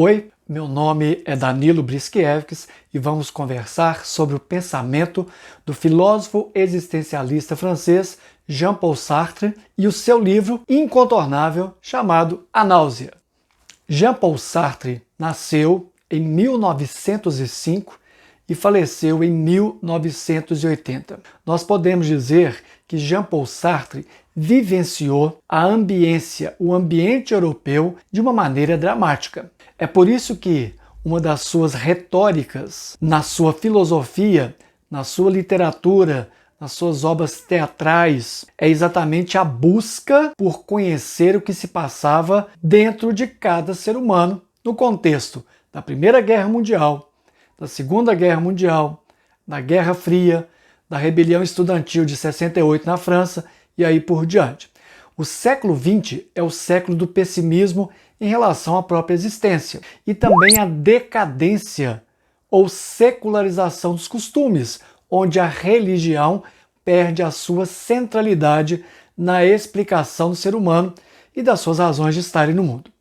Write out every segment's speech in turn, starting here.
Oi, meu nome é Danilo Briskiewicz e vamos conversar sobre o pensamento do filósofo existencialista francês Jean-Paul Sartre e o seu livro incontornável chamado A Náusea. Jean-Paul Sartre nasceu em 1905 e faleceu em 1980. Nós podemos dizer que Jean-Paul Sartre vivenciou a ambiência, o ambiente europeu, de uma maneira dramática. É por isso que uma das suas retóricas, na sua filosofia, na sua literatura, nas suas obras teatrais, é exatamente a busca por conhecer o que se passava dentro de cada ser humano, no contexto da Primeira Guerra Mundial, da Segunda Guerra Mundial, da Guerra Fria, da rebelião estudantil de 68 na França e aí por diante. O século XX é o século do pessimismo em relação à própria existência e também a decadência ou secularização dos costumes, onde a religião perde a sua centralidade na explicação do ser humano e das suas razões de estarem no mundo.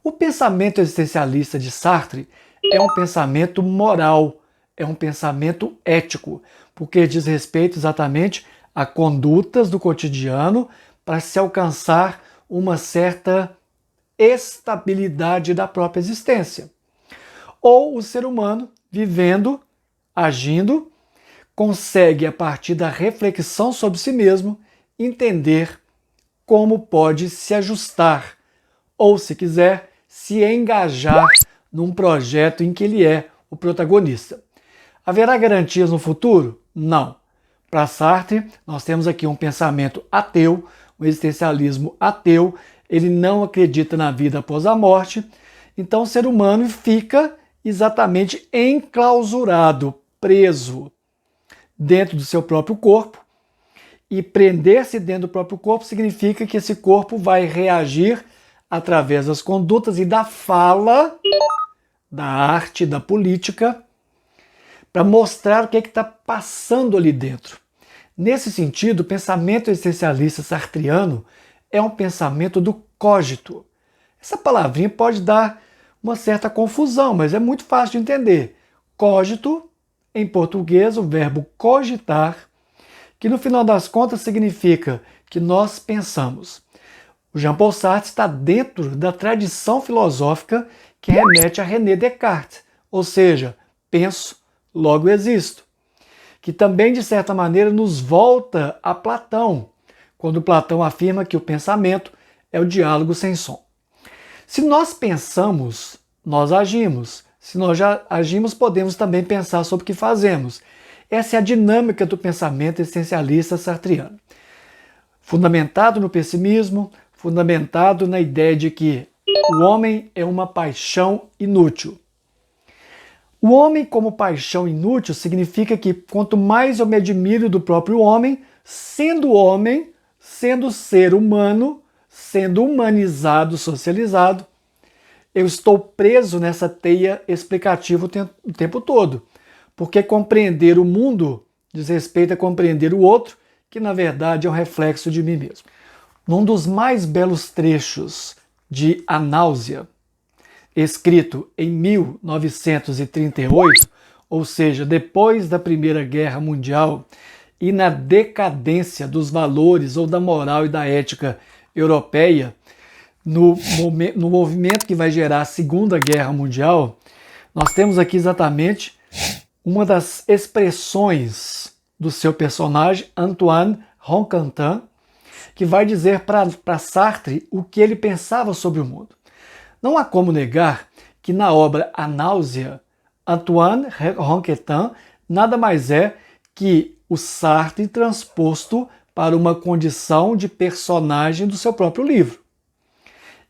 O pensamento existencialista de Sartre é um pensamento moral, é um pensamento ético, porque diz respeito exatamente a condutas do cotidiano para se alcançar uma certa estabilidade da própria existência. Ou o ser humano, vivendo, agindo, consegue, a partir da reflexão sobre si mesmo, entender como pode se ajustar, ou, se quiser, se engajar num projeto em que ele é o protagonista. Haverá garantias no futuro? Não. Para Sartre, nós temos aqui um pensamento ateu, um existencialismo ateu, ele não acredita na vida após a morte, então o ser humano fica exatamente enclausurado, preso dentro do seu próprio corpo, e prender-se dentro do próprio corpo significa que esse corpo vai reagir através das condutas e da fala, da arte, da política, para mostrar o que está passando ali dentro. Nesse sentido, o pensamento existencialista sartriano é um pensamento do cogito. Essa palavrinha pode dar uma certa confusão, mas é muito fácil de entender. Cogito, em português, o verbo cogitar, que no final das contas significa que nós pensamos. O Jean-Paul Sartre está dentro da tradição filosófica que remete a René Descartes, ou seja, penso, logo existo, que também, de certa maneira, nos volta a Platão, quando Platão afirma que o pensamento é o diálogo sem som. Se nós pensamos, nós agimos. Se nós já agimos, podemos também pensar sobre o que fazemos. Essa é a dinâmica do pensamento existencialista sartriano. Fundamentado no pessimismo, fundamentado na ideia de que o homem é uma paixão inútil. O homem como paixão inútil significa que quanto mais eu me admiro do próprio homem, sendo ser humano, sendo humanizado, socializado, eu estou preso nessa teia explicativa o tempo todo. Porque compreender o mundo diz respeito a compreender o outro, que na verdade é um reflexo de mim mesmo. Num dos mais belos trechos de A Náusea, escrito em 1938, ou seja, depois da Primeira Guerra Mundial e na decadência dos valores ou da moral e da ética europeia, no movimento que vai gerar a Segunda Guerra Mundial, nós temos aqui exatamente uma das expressões do seu personagem, Antoine Ronquentin, que vai dizer para Sartre o que ele pensava sobre o mundo. Não há como negar que na obra A Náusea, Antoine Ronquentin nada mais é que o Sartre transposto para uma condição de personagem do seu próprio livro.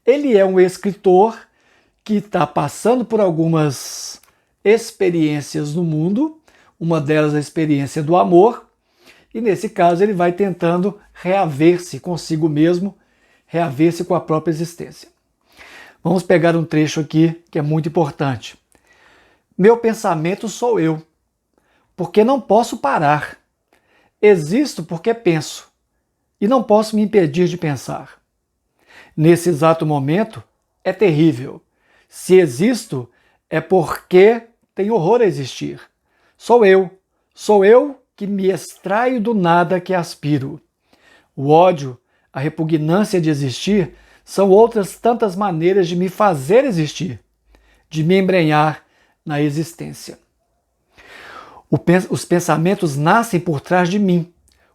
Ele é um escritor que está passando por algumas experiências no mundo, uma delas a experiência do amor, e nesse caso ele vai tentando reaver-se consigo mesmo, reaver-se com a própria existência. Vamos pegar um trecho aqui que é muito importante. Meu pensamento sou eu, porque não posso parar. Existo porque penso, e não posso me impedir de pensar. Nesse exato momento, é terrível. Se existo, é porque tenho horror a existir. Sou eu que me extraio do nada que aspiro. O ódio, a repugnância de existir, são outras tantas maneiras de me fazer existir, de me embrenhar na existência. Os pensamentos nascem por trás de mim,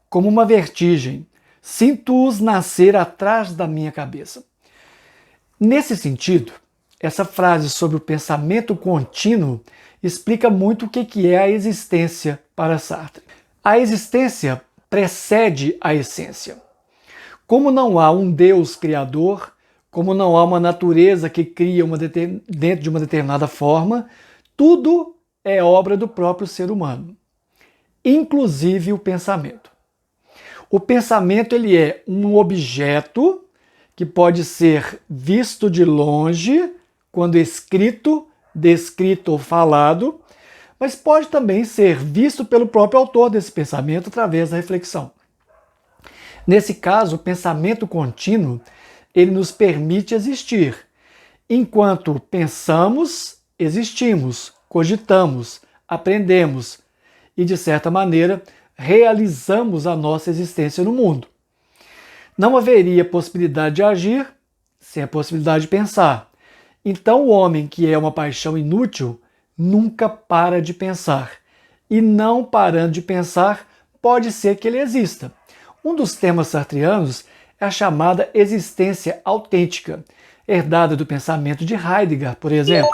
como uma vertigem. Sinto-os nascer atrás da minha cabeça. Nesse sentido, essa frase sobre o pensamento contínuo explica muito o que é a existência para Sartre. A existência precede a essência. Como não há um Deus criador, como não há uma natureza que cria dentro de uma determinada forma, tudo é obra do próprio ser humano, inclusive o pensamento. O pensamento ele é um objeto que pode ser visto de longe, quando escrito, descrito ou falado, mas pode também ser visto pelo próprio autor desse pensamento através da reflexão. Nesse caso, o pensamento contínuo, ele nos permite existir. Enquanto pensamos, existimos, cogitamos, aprendemos e, de certa maneira, realizamos a nossa existência no mundo. Não haveria possibilidade de agir sem a possibilidade de pensar. Então o homem que é uma paixão inútil nunca para de pensar. E não parando de pensar, pode ser que ele exista. Um dos temas sartrianos é a chamada existência autêntica, herdada do pensamento de Heidegger, por exemplo.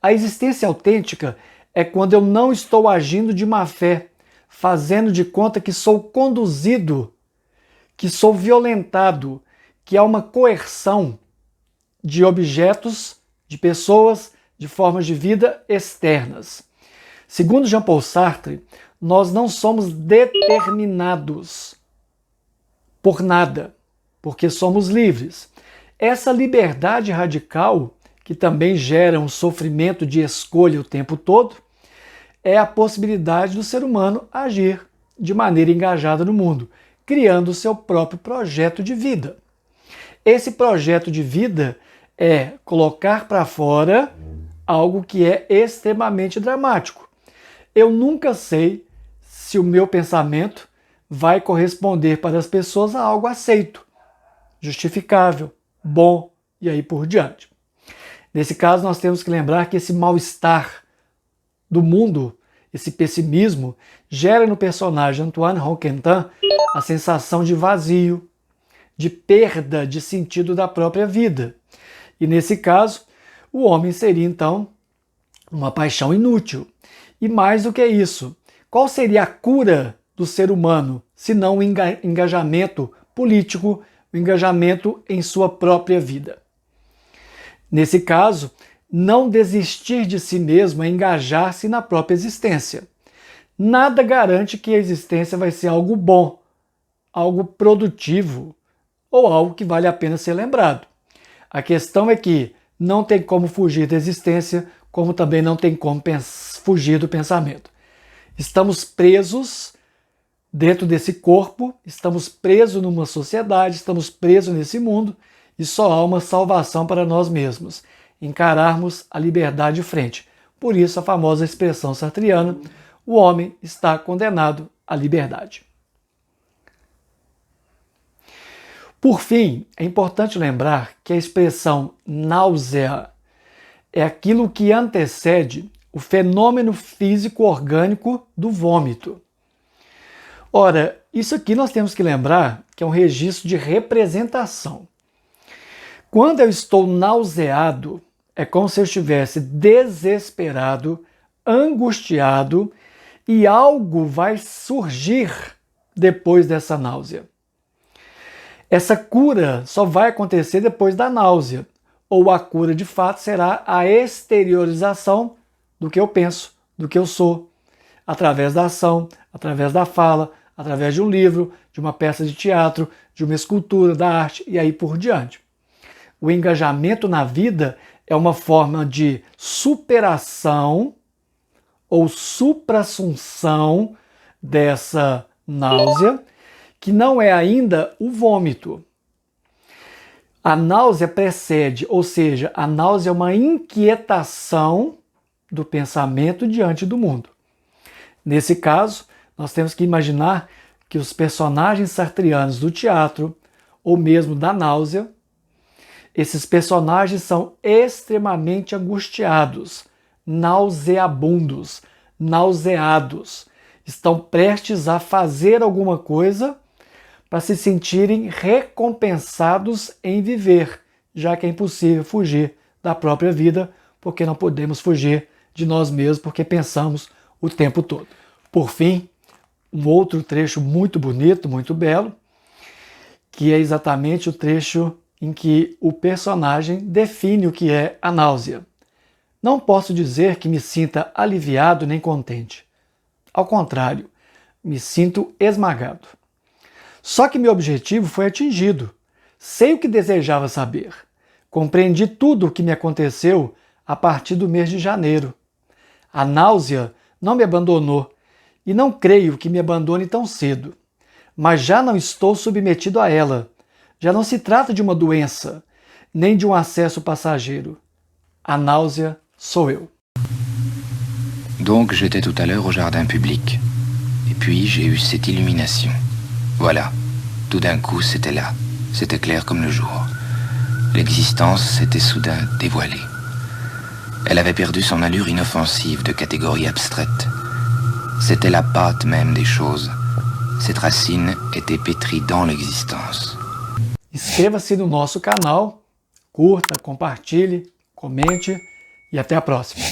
A existência autêntica é quando eu não estou agindo de má fé, fazendo de conta que sou conduzido, que sou violentado, que há uma coerção de objetos, de pessoas, de formas de vida externas. Segundo Jean-Paul Sartre, nós não somos determinados por nada, porque somos livres. Essa liberdade radical, que também gera um sofrimento de escolha o tempo todo, é a possibilidade do ser humano agir de maneira engajada no mundo, criando o seu próprio projeto de vida. Esse projeto de vida é colocar para fora algo que é extremamente dramático. Eu nunca sei se o meu pensamento vai corresponder para as pessoas a algo aceito, justificável, bom e aí por diante. Nesse caso, nós temos que lembrar que esse mal-estar do mundo, esse pessimismo, gera no personagem Antoine Ronquentin a sensação de vazio, de perda de sentido da própria vida. E nesse caso, o homem seria então uma paixão inútil. E mais do que isso, qual seria a cura do ser humano, se não o engajamento político, o engajamento em sua própria vida? Nesse caso, não desistir de si mesmo é engajar-se na própria existência. Nada garante que a existência vai ser algo bom, algo produtivo ou algo que vale a pena ser lembrado. A questão é que não tem como fugir da existência, como também não tem como fugir do pensamento. Estamos presos dentro desse corpo, estamos presos numa sociedade, estamos presos nesse mundo e só há uma salvação para nós mesmos, encararmos a liberdade de frente. Por isso a famosa expressão sartriana, o homem está condenado à liberdade. Por fim, é importante lembrar que a expressão náusea é aquilo que antecede o fenômeno físico orgânico do vômito. Ora, isso aqui nós temos que lembrar que é um registro de representação. Quando eu estou nauseado, é como se eu estivesse desesperado, angustiado e algo vai surgir depois dessa náusea. Essa cura só vai acontecer depois da náusea, ou a cura de fato será a exteriorização do que eu penso, do que eu sou, através da ação, através da fala, através de um livro, de uma peça de teatro, de uma escultura, da arte e aí por diante. O engajamento na vida é uma forma de superação ou suprassunção dessa náusea, que não é ainda o vômito. A náusea precede, ou seja, a náusea é uma inquietação do pensamento diante do mundo. Nesse caso, nós temos que imaginar que os personagens sartreanos do teatro, ou mesmo da náusea, esses personagens são extremamente angustiados, nauseabundos, nauseados, estão prestes a fazer alguma coisa para se sentirem recompensados em viver, já que é impossível fugir da própria vida, porque não podemos fugir de nós mesmos, porque pensamos o tempo todo. Por fim, um outro trecho muito bonito, muito belo, que é exatamente o trecho em que o personagem define o que é a náusea. Não posso dizer que me sinta aliviado nem contente. Ao contrário, me sinto esmagado. Só que meu objetivo foi atingido. Sei o que desejava saber. Compreendi tudo o que me aconteceu a partir do mês de janeiro. A náusea não me abandonou e não creio que me abandone tão cedo. Mas já não estou submetido a ela. Já não se trata de uma doença, nem de um acesso passageiro. A náusea sou eu. Donc j'étais tout à l'heure au jardin public. Et puis j'ai eu cette illumination. Voilà, tout d'un coup c'était là. C'était clair comme le jour. L'existence s'était soudain dévoilée. Elle avait perdu son allure inoffensive de catégorie abstraite. C'était la pâte même des choses. Cette racine était pétrie dans l'existence. Inscreva-se no nosso canal, curta, compartilhe, comente e até a próxima.